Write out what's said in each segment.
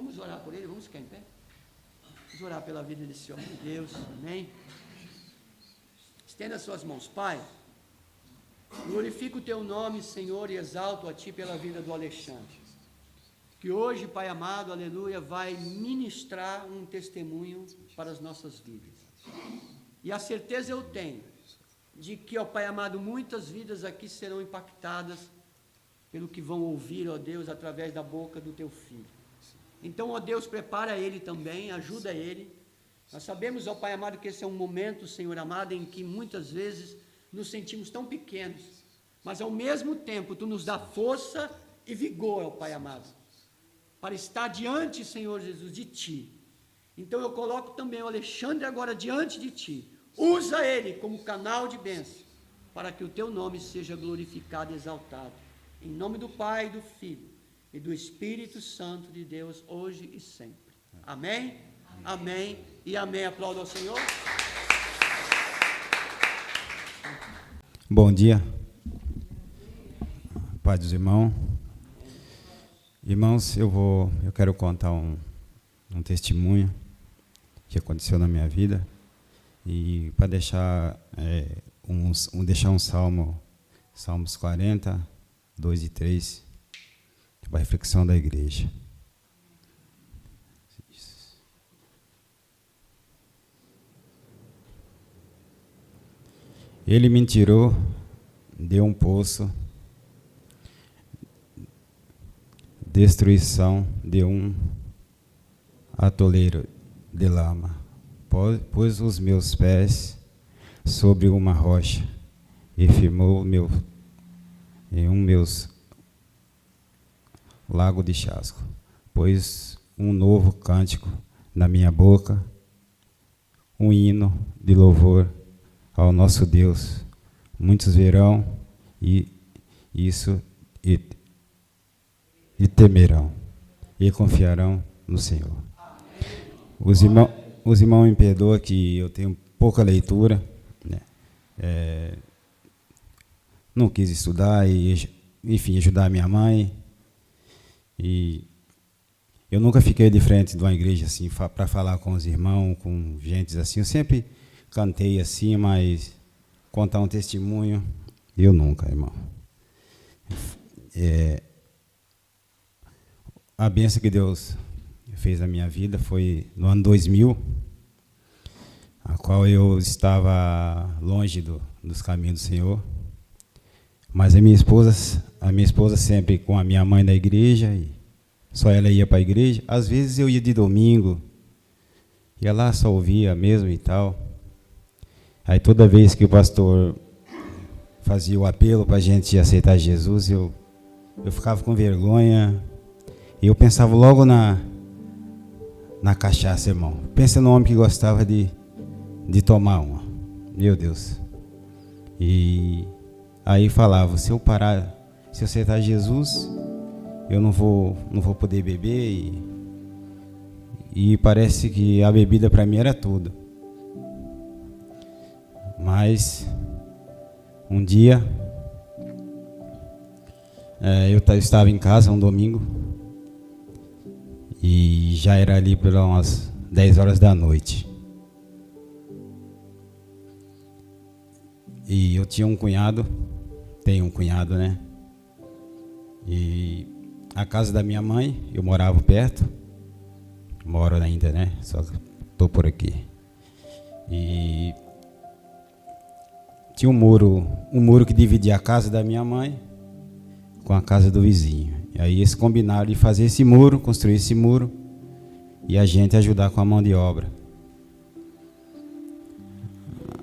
Vamos orar por ele, vamos ficar em pé. Vamos orar pela vida desse homem de Deus, amém? Estenda as suas mãos, Pai. Glorifico o teu nome, Senhor, e exalto a ti pela vida do Alexandre. Que hoje, Pai amado, aleluia, vai ministrar um testemunho para as nossas vidas. E a certeza eu tenho de que, ó Pai amado, muitas vidas aqui serão impactadas pelo que vão ouvir, ó Deus, através da boca do teu filho. Então, ó Deus, prepara ele também, ajuda ele. Nós sabemos, ó Pai amado, que esse é um momento, Senhor amado, em que muitas vezes nos sentimos tão pequenos, mas ao mesmo tempo tu nos dá força e vigor, ó Pai amado, para estar diante, Senhor Jesus, de ti. Então eu coloco também o Alexandre agora diante de ti. Usa ele como canal de bênção, para que o teu nome seja glorificado e exaltado. Em nome do Pai, do Filho e do Espírito Santo de Deus, hoje e sempre. Amém? Amém e amém. Aplauda ao Senhor. Bom dia. Pai dos irmãos. Irmãos, eu quero contar um testemunho que aconteceu na minha vida e para deixar deixar um Salmos 40, 2 e 3, para a reflexão da igreja. Ele me tirou de um poço, destruição de um atoleiro de lama, pôs os meus pés sobre uma rocha e firmou em meus lago de chasco, pôs um novo cântico na minha boca, um hino de louvor ao nosso Deus. Muitos verão e temerão e confiarão no Senhor. Os irmãos me perdoam que eu tenho pouca leitura, né? Não quis estudar e, enfim, ajudar a minha mãe. E eu nunca fiquei de frente de uma igreja assim para falar com os irmãos, com gente assim. Eu sempre cantei assim, mas contar um testemunho, eu nunca, irmão. A bênção que Deus fez na minha vida foi no ano 2000, a qual eu estava longe dos caminhos do Senhor, mas a minha esposa sempre com a minha mãe na igreja, e só ela ia para a igreja. Às vezes eu ia de domingo, ia lá, só ouvia mesmo e tal. Aí toda vez que o pastor fazia o apelo para a gente aceitar Jesus, eu ficava com vergonha, e eu pensava logo na cachaça, irmão. Pensa no homem que gostava de tomar uma. Meu Deus. E aí falava, se eu aceitar Jesus, eu não vou poder beber, e parece que a bebida para mim era tudo. Mas um dia eu estava em casa um domingo e já era ali pelas umas 10 horas da noite. E eu tenho um cunhado, né? E a casa da minha mãe, eu morava perto, moro ainda, né? Só que estou por aqui. E tinha um muro que dividia a casa da minha mãe com a casa do vizinho. E aí eles combinaram de fazer esse muro, construir esse muro, e a gente ajudar com a mão de obra.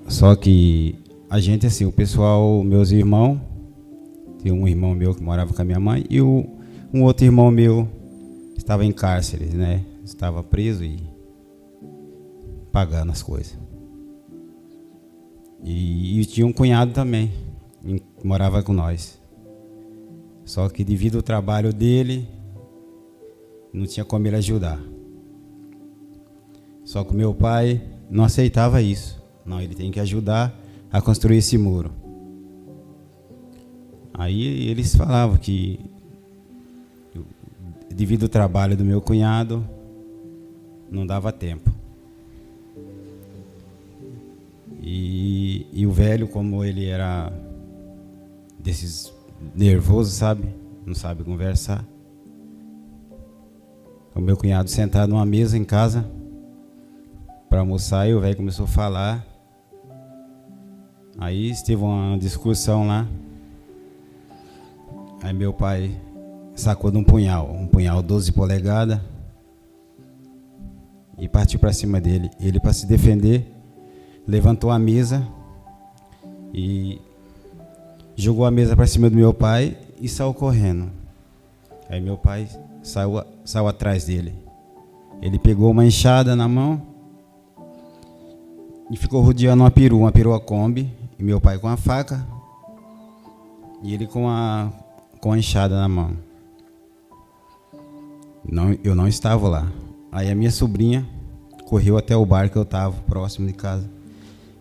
Só que a gente, assim, o pessoal, meus irmãos, tem um irmão meu que morava com a minha mãe, e um outro irmão meu estava em cárcere, né? Estava preso e pagando as coisas. E tinha um cunhado também, que morava com nós. Só que devido ao trabalho dele, não tinha como ele ajudar. Só que o meu pai não aceitava isso. Não, ele tem que ajudar a construir esse muro. Aí eles falavam que devido ao trabalho do meu cunhado, não dava tempo. E o velho, como ele era desses nervoso, sabe? Não sabe conversar. O meu cunhado sentado numa mesa em casa para almoçar, e o velho começou a falar. Aí teve uma discussão lá. Aí meu pai sacou de um punhal 12 polegadas, e partiu para cima dele. Ele, para se defender, levantou a mesa e jogou a mesa para cima do meu pai e saiu correndo. Aí meu pai saiu atrás dele. Ele pegou uma enxada na mão e ficou rodeando uma perua Kombi, e meu pai com a faca e ele com a enxada na mão. Eu não estava lá. Aí a minha sobrinha correu até o bar que eu estava, próximo de casa,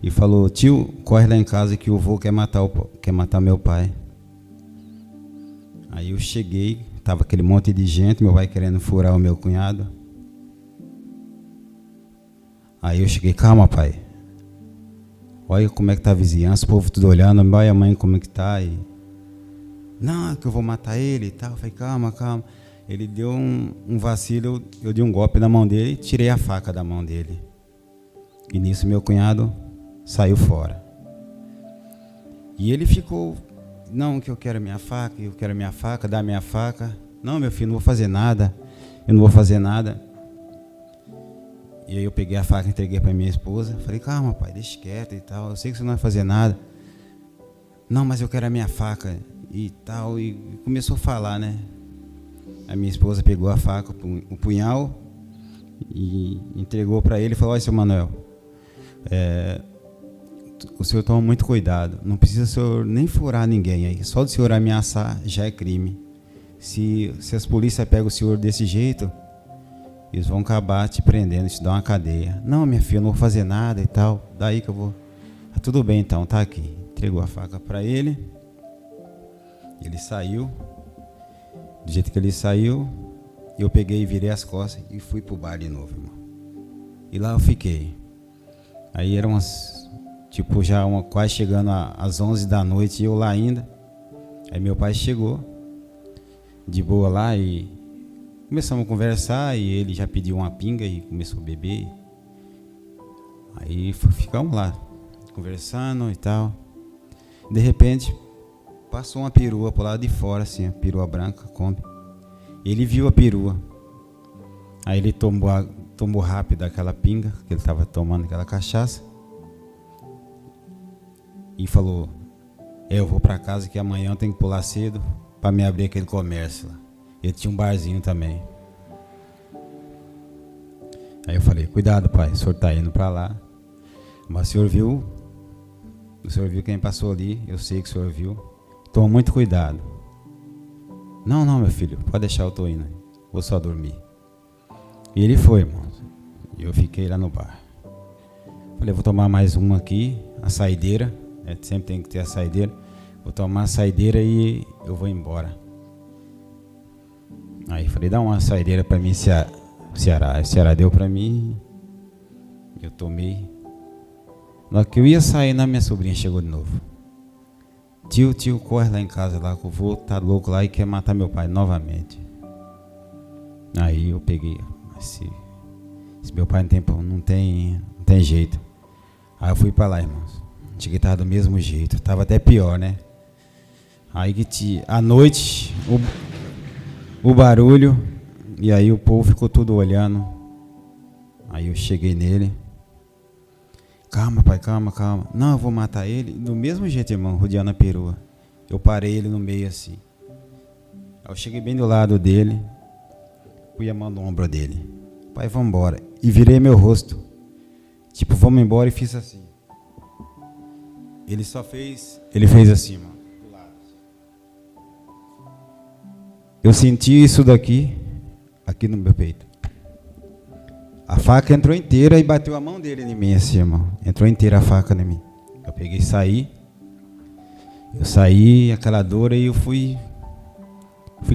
e falou: tio, corre lá em casa que o vô quer matar meu pai. Aí eu cheguei, estava aquele monte de gente, meu pai querendo furar o meu cunhado. Aí eu cheguei: calma, pai, olha como é que tá a vizinhança, o povo tudo olhando, olha a mãe como é que tá. E não, que eu vou matar ele e tal. Eu falei: calma. Ele deu um vacilo, eu dei um golpe na mão dele e tirei a faca da mão dele. E nisso meu cunhado saiu fora. E ele ficou: não, que eu quero minha faca, dá minha faca. Não, meu filho, não vou fazer nada, eu não vou fazer nada. E aí eu peguei a faca e entreguei para minha esposa. Falei: calma, pai, deixa quieto e tal, eu sei que você não vai fazer nada. Não, mas eu quero a minha faca e tal. E começou a falar, né? A minha esposa pegou a faca, o punhal, e entregou para ele e falou: olha, seu Manuel, o senhor toma muito cuidado, não precisa o senhor nem furar ninguém aí, só do senhor ameaçar já é crime. Se as polícias pegam o senhor desse jeito, eles vão acabar te prendendo, te dar uma cadeia. Não, minha filha, eu não vou fazer nada e tal, daí que eu vou. Ah, tudo bem então, tá aqui. Entregou a faca para ele, ele saiu. Do jeito que ele saiu, eu peguei e virei as costas e fui pro bar de novo, irmão. E lá eu fiquei. Aí eram quase chegando às 11 da noite, e eu lá ainda. Aí meu pai chegou, de boa lá, e começamos a conversar, e ele já pediu uma pinga e começou a beber. Aí ficamos lá, conversando e tal. De repente, passou uma perua pro lado de fora, assim, a perua branca, Kombi. Ele viu a perua. Aí ele tomou rápido aquela pinga, que ele estava tomando aquela cachaça. E falou: eu vou para casa que amanhã eu tenho que pular cedo para me abrir aquele comércio lá. Ele tinha um barzinho também. Aí eu falei: cuidado, pai, o senhor está indo para lá. Mas o senhor viu quem passou ali, eu sei que o senhor viu. Toma muito cuidado. Não, meu filho, pode deixar, eu tô indo. Vou só dormir. E ele foi, irmão. E eu fiquei lá no bar. Falei: vou tomar mais uma aqui, a saideira. Sempre tem que ter a saideira. Vou tomar a saideira e eu vou embora. Aí falei: dá uma saideira pra mim, Ceará. O Ceará deu pra mim. Eu tomei. Na hora que eu ia sair, minha sobrinha chegou de novo. Tio, corre lá em casa lá, que o vô tá louco lá e quer matar meu pai novamente. Aí eu peguei: se meu pai não tem jeito. Aí eu fui pra lá, irmãos. Cheguei, tava do mesmo jeito, tava até pior, né? Aí à noite, o barulho, e aí o povo ficou tudo olhando. Aí eu cheguei nele: calma, pai, calma. Não, eu vou matar ele. Do mesmo jeito, irmão, rodeando a perua. Eu parei ele no meio assim. Aí eu cheguei bem do lado dele, pus a mão no ombro dele: pai, vamos embora. E virei meu rosto, tipo, vamos embora, e fiz assim. Ele fez assim, mano, do lado. Eu senti isso daqui, aqui no meu peito. A faca entrou inteira e bateu a mão dele em mim, assim, irmão. Entrou inteira a faca em mim. Eu peguei e saí. Eu saí, aquela dor, e eu fui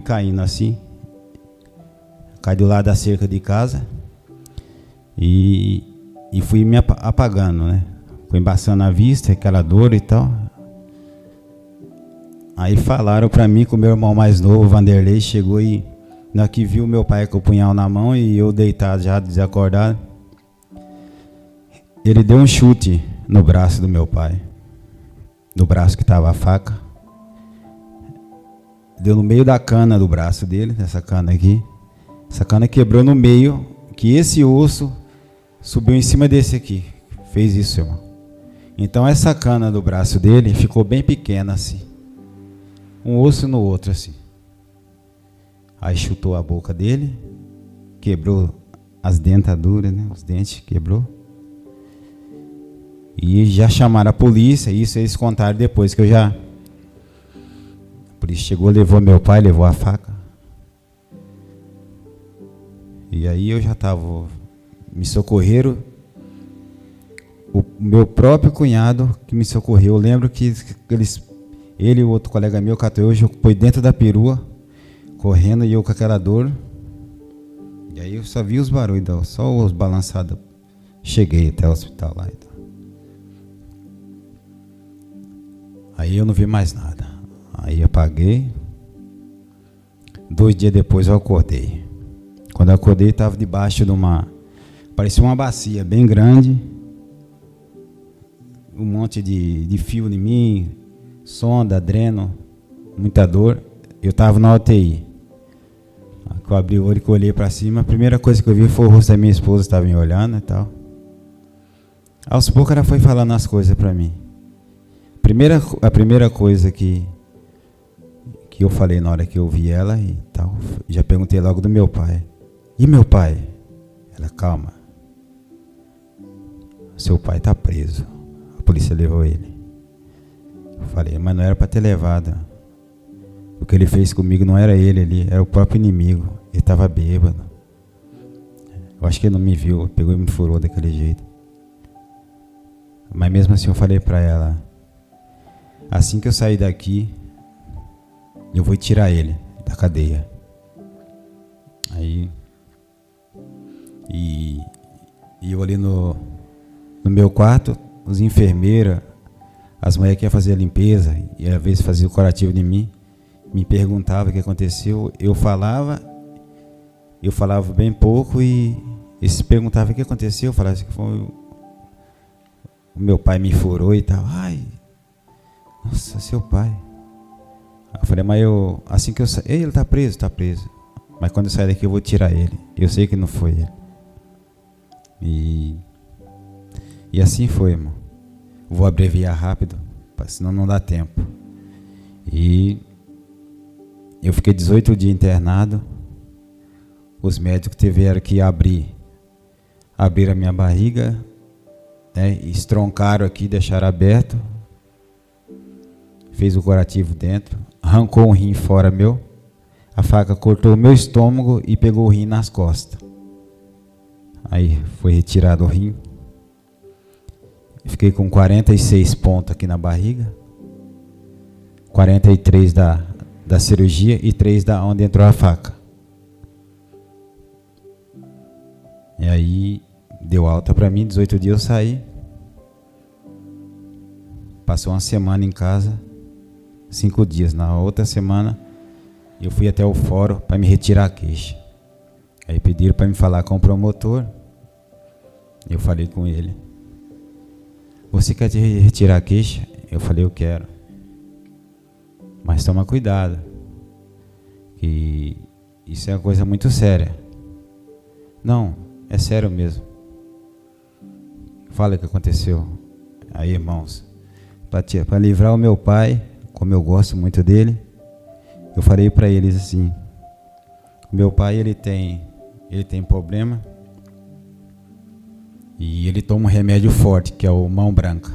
caindo assim. cai do lado da cerca de casa e fui me apagando, né? Foi embaçando a vista, aquela dor e tal. Aí falaram para mim que o meu irmão mais novo, Vanderlei, chegou e na que viu meu pai com o punhal na mão e eu deitado já desacordado, ele deu um chute no braço do meu pai, no braço que estava a faca. Deu no meio da cana do braço dele, essa cana aqui. Essa cana quebrou no meio, que esse osso subiu em cima desse aqui. Fez isso, irmão. Então essa cana do braço dele ficou bem pequena assim. Um osso no outro assim. Aí chutou a boca dele, quebrou as dentaduras, né? Os dentes quebrou. E já chamaram a polícia, isso eles contaram depois que eu já... A polícia chegou, levou meu pai, levou a faca. E aí eu já estava... Me socorreram. O meu próprio cunhado que me socorreu. Eu lembro que ele e o outro colega meu, catou eu, foi dentro da perua, correndo, e eu com aquela dor. E aí eu só vi os barulhos, só os balançados. Cheguei até o hospital lá. Aí eu não vi mais nada. Aí apaguei. 2 dias depois eu acordei. Quando eu acordei, estava debaixo de uma... Parecia uma bacia bem grande. Um monte de fio em mim, sonda, dreno, muita dor. Eu estava na UTI. Quando eu abri o olho e olhei para cima, a primeira coisa que eu vi foi o rosto da minha esposa, estava me olhando e tal. Aos poucos ela foi falando as coisas para mim. A primeira coisa que eu falei na hora que eu vi ela e tal, já perguntei logo do meu pai. E meu pai? Ela, calma. Seu pai está preso. A polícia levou ele. Eu falei, mas não era para ter levado. O que ele fez comigo não era ele ali, era o próprio inimigo. Ele estava bêbado. Eu acho que ele não me viu, pegou e me furou daquele jeito. Mas mesmo assim eu falei para ela, assim que eu sair daqui, eu vou tirar ele da cadeia. Aí, e eu ali no meu quarto, os enfermeiras, as mulheres que iam fazer a limpeza, e às vezes faziam o curativo de mim, me perguntavam o que aconteceu. Eu falava bem pouco e eles perguntavam o que aconteceu. Eu falava assim, que foi o meu pai me furou e tal. Ai, nossa, seu pai. Eu falei, mas assim que eu sair, ele está preso. Mas quando eu sair daqui eu vou tirar ele. Eu sei que não foi ele. E assim foi, irmão. Vou abreviar rápido, senão não dá tempo. E eu fiquei 18 dias internado. Os médicos tiveram que abrir a minha barriga, né, estroncaram aqui, deixaram aberto. Fez o curativo dentro, arrancou um rim fora meu. A faca cortou o meu estômago e pegou o rim nas costas. Aí foi retirado o rim. Fiquei com 46 pontos aqui na barriga. 43 da cirurgia e 3 da onde entrou a faca. E aí deu alta para mim, 18 dias eu saí. Passou uma semana em casa, 5 dias. Na outra semana eu fui até o fórum para me retirar a queixa. Aí pediram para me falar com o promotor. Eu falei com ele. Você quer retirar a queixa? Eu falei, eu quero. Mas toma cuidado, que isso é uma coisa muito séria. Não, é sério mesmo. Fala o que aconteceu. Aí, irmãos, para livrar o meu pai, como eu gosto muito dele, eu falei para eles assim, meu pai ele tem problema e ele toma um remédio forte, que é o mão branca.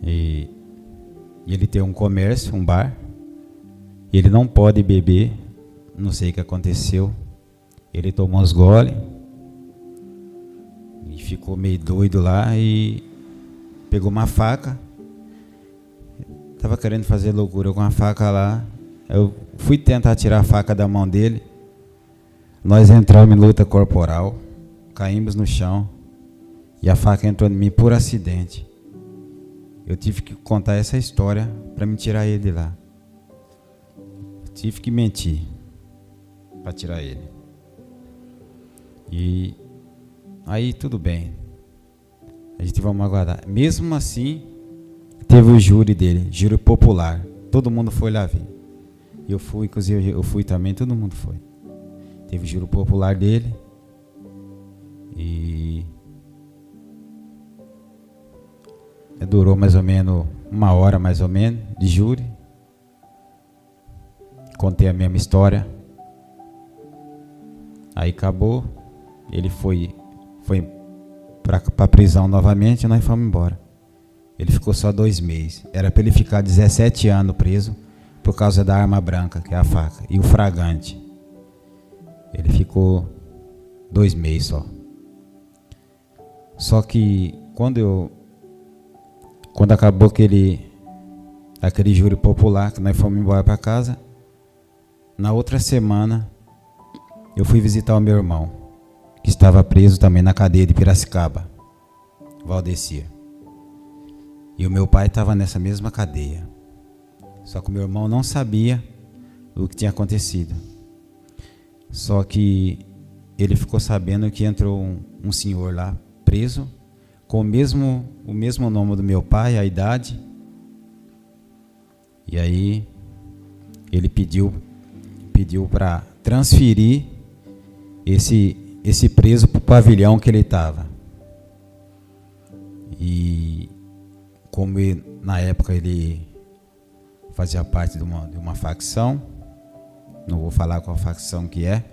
E ele tem um comércio, um bar, e ele não pode beber, não sei o que aconteceu. Ele tomou uns goles e ficou meio doido lá e pegou uma faca. Estava querendo fazer loucura com a faca lá. Eu fui tentar tirar a faca da mão dele. Nós entramos em luta corporal, caímos no chão e a faca entrou em mim por acidente. Eu tive que contar essa história para me tirar ele de lá. Tive que mentir para tirar ele. E aí tudo bem. A gente vamos aguardar. Mesmo assim, teve o júri dele, júri popular. Todo mundo foi lá ver. Eu fui, inclusive eu fui também, todo mundo foi. Teve o júri popular dele. E durou mais ou menos 1 hora mais ou menos de júri. Contei a mesma história. Aí acabou. Ele foi para a prisão novamente e nós fomos embora. Ele ficou só 2 meses. Era para ele ficar 17 anos preso por causa da arma branca, que é a faca, e o fragante. Ele ficou 2 meses só. Só que quando acabou aquele júri popular, que nós fomos embora para casa, na outra semana eu fui visitar o meu irmão, que estava preso também na cadeia de Piracicaba, Valdecir. E o meu pai estava nessa mesma cadeia. Só que o meu irmão não sabia o que tinha acontecido. Só que ele ficou sabendo que entrou um senhor lá preso, com o mesmo nome do meu pai, a idade. E aí ele pediu para transferir esse preso para o pavilhão que ele estava. E como na época ele fazia parte de uma facção, não vou falar qual facção que é,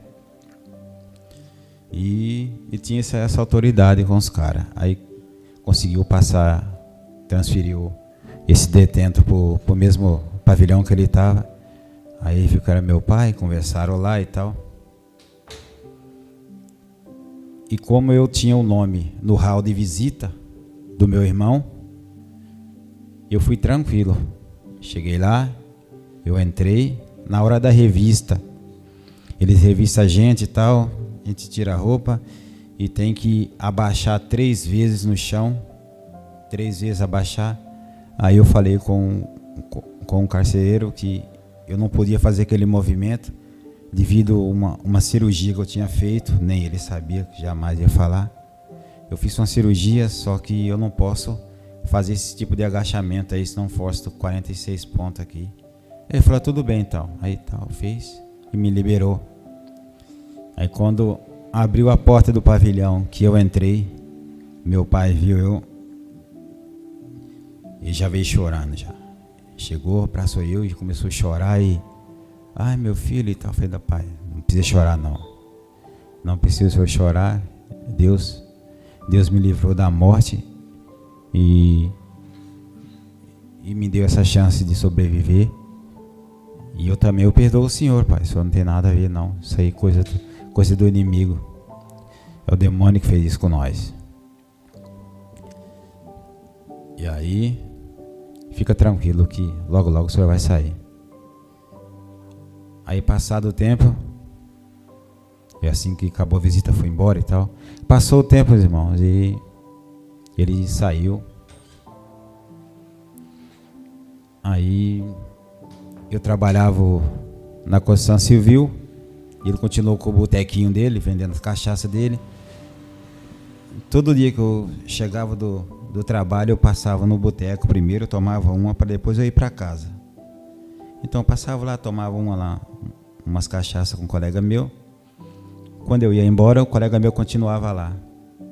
e tinha essa autoridade com os caras. Aí conseguiu transferiu esse detento para o mesmo pavilhão que ele estava. Aí viu que era meu pai, conversaram lá e tal. E como eu tinha o nome no hall de visita do meu irmão, eu fui tranquilo. Cheguei lá, eu entrei, na hora da revista, eles revistam a gente e tal, a gente tira a roupa e tem que abaixar 3 vezes no chão, 3 vezes abaixar. Aí eu falei com o carcereiro que eu não podia fazer aquele movimento devido a uma cirurgia que eu tinha feito, nem ele sabia, que jamais ia falar. Eu fiz uma cirurgia, só que eu não posso fazer esse tipo de agachamento aí, senão forço 46 pontos aqui. Ele falou, tudo bem então. Aí tal, fez e me liberou. Aí quando abriu a porta do pavilhão que eu entrei, meu pai viu eu e já veio chorando já. Chegou, abraçou eu e começou a chorar e... Ai, meu filho e tal. Eu falei, pai, não precisa chorar não. Não precisa o senhor chorar. Deus me livrou da morte e me deu essa chance de sobreviver. E eu também eu perdoo o senhor, pai. Isso não tem nada a ver não. Isso aí é coisa do inimigo. É o demônio que fez isso com nós. E aí, fica tranquilo que logo logo o senhor vai sair. Aí passado o tempo, e assim que acabou a visita foi embora e tal. Passou o tempo, meus irmãos, e ele saiu. Aí eu trabalhava na construção civil, e ele continuou com o botequinho dele, vendendo as cachaças dele. Todo dia que eu chegava do trabalho, eu passava no boteco primeiro, eu tomava uma para depois eu ir para casa. Então eu passava lá, tomava umas cachaças com um colega meu. Quando eu ia embora, o colega meu continuava lá.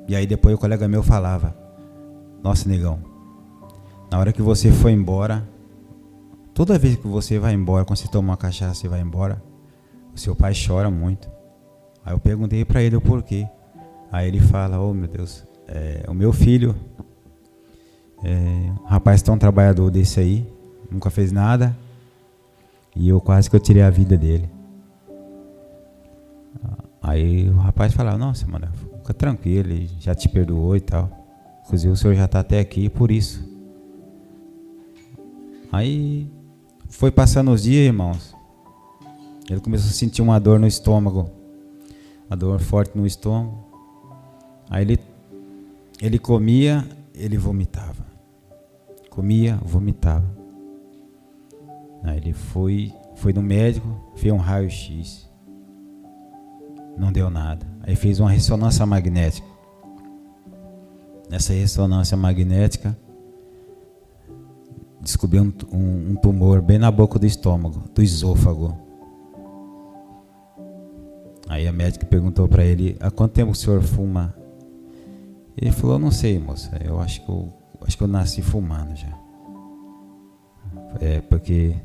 E aí depois o colega meu falava, nossa, negão, na hora que você for embora, toda vez que você vai embora, quando você toma uma cachaça e vai embora, o seu pai chora muito. Aí eu perguntei para ele o porquê. Aí ele fala, oh meu Deus, o meu filho, um rapaz tão trabalhador desse aí, nunca fez nada, e eu quase que eu tirei a vida dele. Aí o rapaz falava, nossa, mano, fica tranquilo, ele já te perdoou e tal. Inclusive o senhor já está até aqui por isso. Aí foi passando os dias, irmãos. Ele começou a sentir uma dor no estômago. uma dor forte no estômago. Aí ele comia, ele vomitava. Comia, vomitava. Aí ele foi no médico, fez um raio-x. Não deu nada. Aí fez uma ressonância magnética. Nessa ressonância magnética, descobriu um tumor bem na boca do estômago, do esôfago. Aí a médica perguntou para ele: há quanto tempo o senhor fuma? Ele falou: não sei, moça, eu acho que eu nasci fumando já. Porque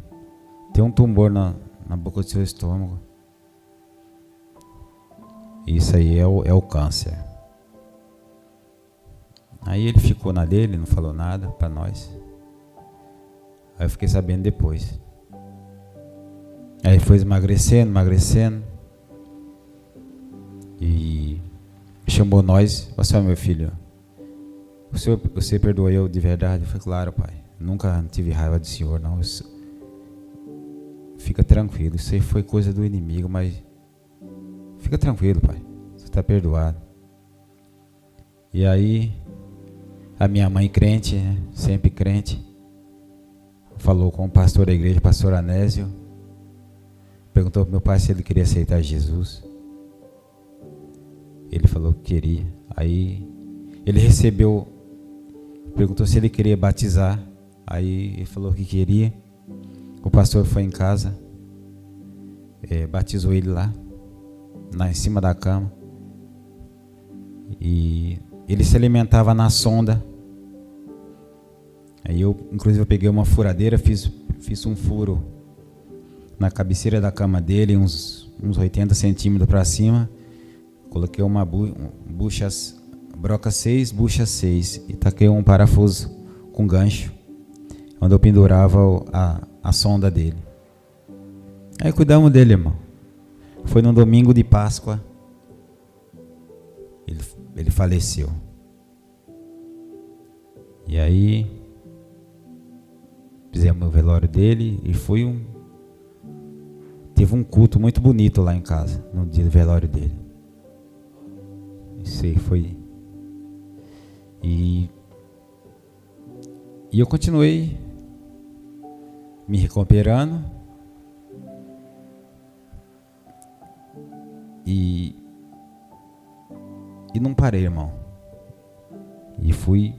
tem um tumor na boca do seu estômago. Isso aí é o câncer. Aí ele ficou na dele, não falou nada para nós. Aí eu fiquei sabendo depois. Aí foi emagrecendo. E chamou nós: "Você, meu filho, você perdoou eu de verdade?" Eu falei: "Claro, pai. Nunca tive raiva do senhor, não. Fica tranquilo, isso aí foi coisa do inimigo, mas fica tranquilo, pai. Você está perdoado." E aí, a minha mãe crente, né? Sempre crente, falou com o pastor da igreja, pastor Anésio, perguntou para meu pai se ele queria aceitar Jesus. Ele falou que queria. Aí ele recebeu, perguntou se ele queria batizar. Aí ele falou que queria. O pastor foi em casa, batizou ele lá em cima da cama. E ele se alimentava na sonda. Aí inclusive eu peguei uma furadeira, fiz um furo na cabeceira da cama dele, uns 80 centímetros para cima. Coloquei uma broca 6, bucha 6 e taquei um parafuso com gancho, onde eu pendurava a sonda dele. Aí cuidamos dele, irmão. Foi no domingo de Páscoa. Ele faleceu. E aí fizemos o velório dele e teve um culto muito bonito lá em casa no dia do velório dele. Isso aí foi. E eu continuei me recuperando. E não parei, irmão. E fui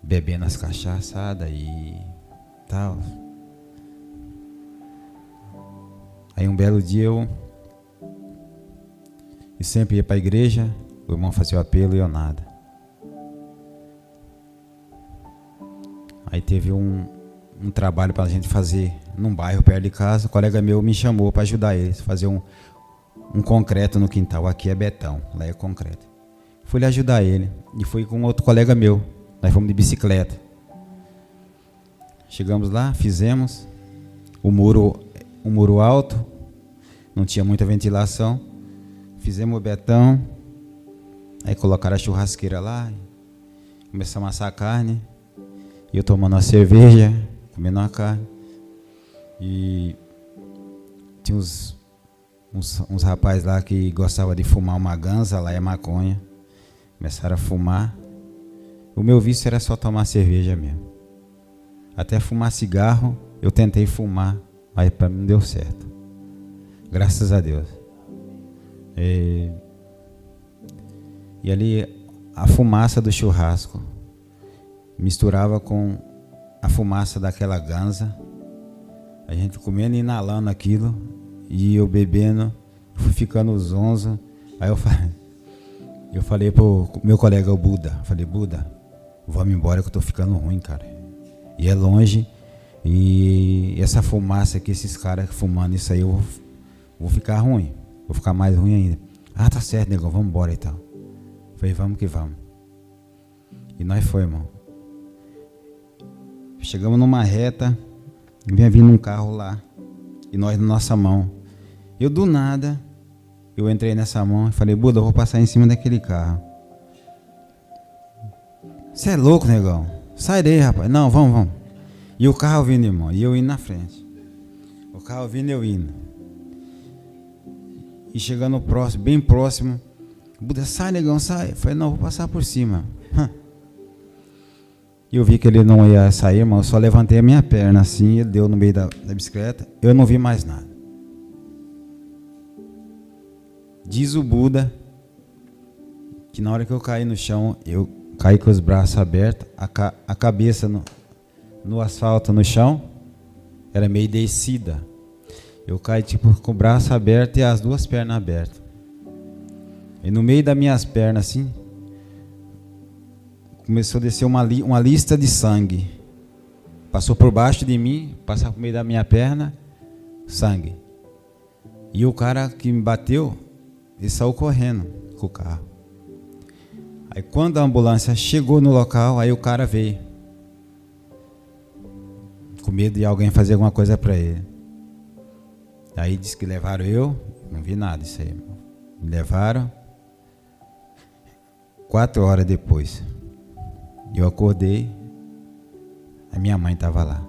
bebendo as cachaçadas e tal. Aí um belo dia eu sempre ia para a igreja, o irmão fazia o apelo e eu nada. Aí teve um trabalho para a gente fazer num bairro perto de casa. O colega meu me chamou para ajudar eles a fazer um concreto no quintal. Aqui é betão, lá é concreto. Fui lá ajudar ele e fui com outro colega meu. Nós fomos de bicicleta. Chegamos lá, fizemos um muro alto, não tinha muita ventilação. Fizemos o betão, aí colocaram a churrasqueira lá, começamos a assar a carne, e eu tomando uma cerveja, comendo uma carne. E tinha uns rapazes lá que gostavam de fumar uma ganza, lá é maconha. Começaram a fumar. O meu vício era só tomar cerveja mesmo. Até fumar cigarro, eu tentei fumar, mas para mim não deu certo. Graças a Deus. E ali a fumaça do churrasco misturava com a fumaça daquela ganza. A gente comendo e inalando aquilo. E eu bebendo, fui ficando zonzo. Aí eu falei pro meu colega, o Buda. Falei: Buda, vamos embora que eu tô ficando ruim, cara. E é longe. E essa fumaça aqui, esses caras fumando isso aí, eu vou ficar ruim. Vou ficar mais ruim ainda. Ah, tá certo, negão, vamos embora e tal. Falei: vamos que vamos. E nós foi, irmão. Chegamos numa reta, vinha vindo um carro lá, e nós na nossa mão. Eu do nada, eu entrei nessa mão e falei: Buda, eu vou passar em cima daquele carro. Você é louco, negão? Sai daí, rapaz. Não, vamos. E o carro vindo, irmão, e eu indo na frente. O carro vindo, eu indo. E chegando próximo, bem próximo, o Buda, sai, negão, sai. Eu falei, não, vou passar por cima. E eu vi que ele não ia sair, irmão. Eu só levantei a minha perna assim, ele deu no meio da bicicleta. Eu não vi mais nada. Diz o Buda que na hora que eu caí no chão, eu caí com os braços abertos, a cabeça no asfalto, no chão, era meio descida. Eu caí tipo com o braço aberto e as duas pernas abertas. E no meio das minhas pernas assim, começou a descer uma lista de sangue. Passou por baixo de mim, passou por meio da minha perna, sangue. E o cara que me bateu, ele saiu correndo com o carro. Aí quando a ambulância chegou no local, aí o cara veio. Com medo de alguém fazer alguma coisa para ele. Aí disse que levaram eu, não vi nada isso aí. Me levaram 4 horas depois. Eu acordei, a minha mãe estava lá.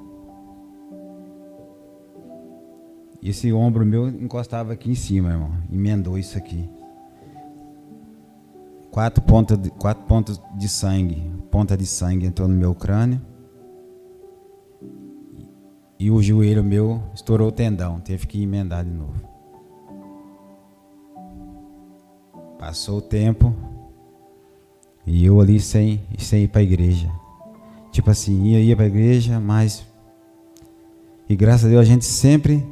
E esse ombro meu encostava aqui em cima, irmão. Emendou isso aqui. 4 pontos de sangue. Ponta de sangue entrou no meu crânio. E o joelho meu estourou o tendão. Teve que emendar de novo. Passou o tempo. E eu ali sem ir para a igreja. Tipo assim, ia para a igreja, mas... E graças a Deus a gente sempre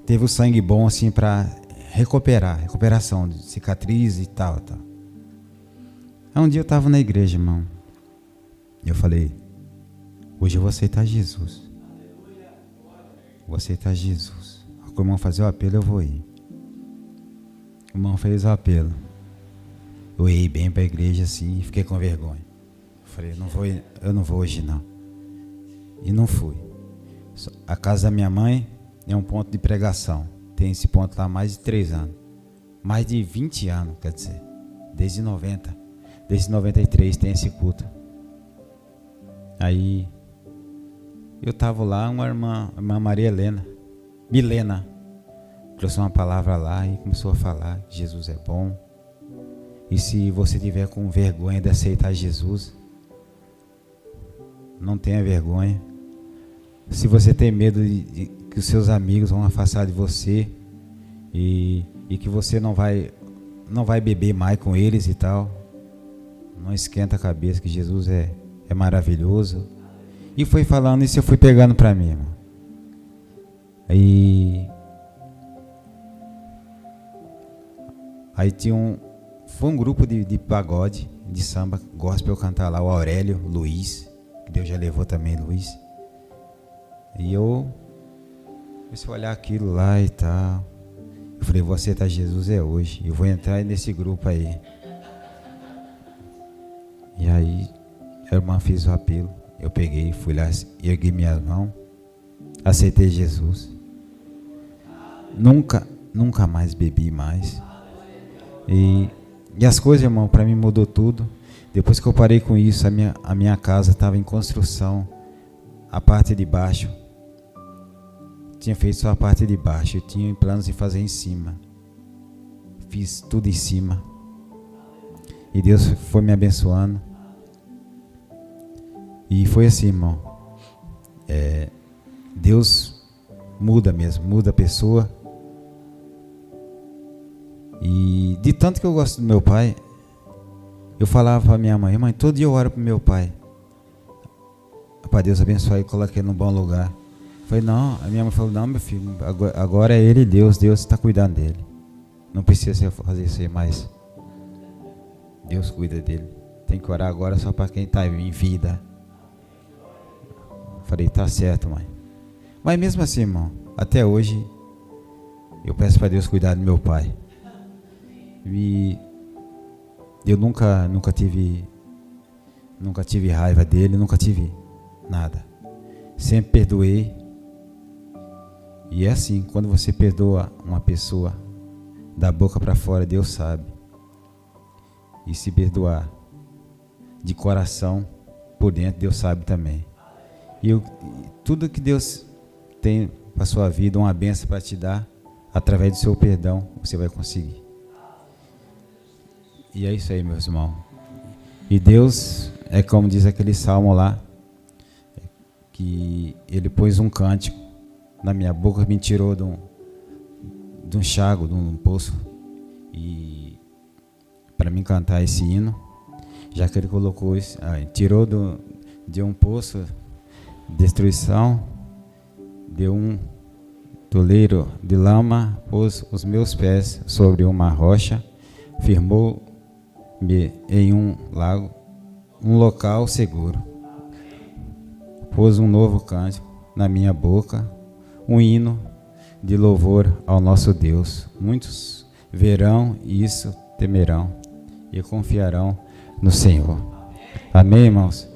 teve o sangue bom assim para recuperação de cicatriz e tal. Aí um dia eu estava na igreja, irmão. E eu falei, hoje eu vou aceitar Jesus. Vou aceitar Jesus. Quando o irmão fazer o apelo, eu vou ir. O irmão fez o apelo. Eu ia bem para a igreja assim e fiquei com vergonha. Falei, eu não vou hoje não. E não fui. A casa da minha mãe é um ponto de pregação. Tem esse ponto lá há mais de 3 anos. Mais de 20 anos, quer dizer. Desde 90. Desde 93 tem esse culto. Aí eu estava lá, uma irmã Maria Helena, Milena, trouxe uma palavra lá e começou a falar que Jesus é bom. E se você tiver com vergonha de aceitar Jesus, não tenha vergonha. Se você tem medo de que os seus amigos vão afastar de você e que você não vai beber mais com eles e tal, não esquenta a cabeça que Jesus é maravilhoso. E foi falando isso, eu fui pegando para mim, irmão. Aí foi um grupo de pagode, de samba, gospel cantar lá, o Aurélio, Luiz, que Deus já levou também, Luiz. E eu comecei a olhar aquilo lá e tal. Eu falei, vou aceitar Jesus hoje, eu vou entrar nesse grupo aí. E aí, a irmã fez o apelo, eu peguei, fui lá, ergui minhas mãos, aceitei Jesus. Nunca mais bebi mais. E as coisas, irmão, para mim mudou tudo. Depois que eu parei com isso, a minha casa estava em construção. A parte de baixo, tinha feito só a parte de baixo. Eu tinha planos de fazer em cima. Fiz tudo em cima. E Deus foi me abençoando. E foi assim, irmão. Deus muda mesmo, muda a pessoa. E de tanto que eu gosto do meu pai, eu falava para minha mãe, todo dia eu oro para meu pai, para Deus abençoar e colocar ele num bom lugar. Falei, não, a minha mãe falou, não, meu filho, agora é ele e Deus está cuidando dele. Não precisa fazer isso aí mais. Deus cuida dele. Tem que orar agora só para quem está em vida. Falei, tá certo, mãe. Mas mesmo assim, irmão, até hoje, eu peço para Deus cuidar do meu pai. E eu nunca tive raiva dele, nunca tive nada. Sempre perdoei. E é assim, quando você perdoa uma pessoa da boca para fora, Deus sabe. E se perdoar de coração, por dentro, Deus sabe também. E tudo que Deus tem para sua vida, uma bênção para te dar, através do seu perdão, você vai conseguir. E é isso aí, meus irmãos. E Deus, é como diz aquele salmo lá, que Ele pôs um cântico na minha boca, me tirou de um chago, de um poço, e para mim cantar esse hino, já que Ele colocou isso, tirou de um poço, destruição, de um toleiro de lama, pôs os meus pés sobre uma rocha, firmou-me em um lago, um local seguro. Pôs um novo cântico na minha boca, um hino de louvor ao nosso Deus. Muitos verão isso, temerão e confiarão no Senhor. Amém, irmãos?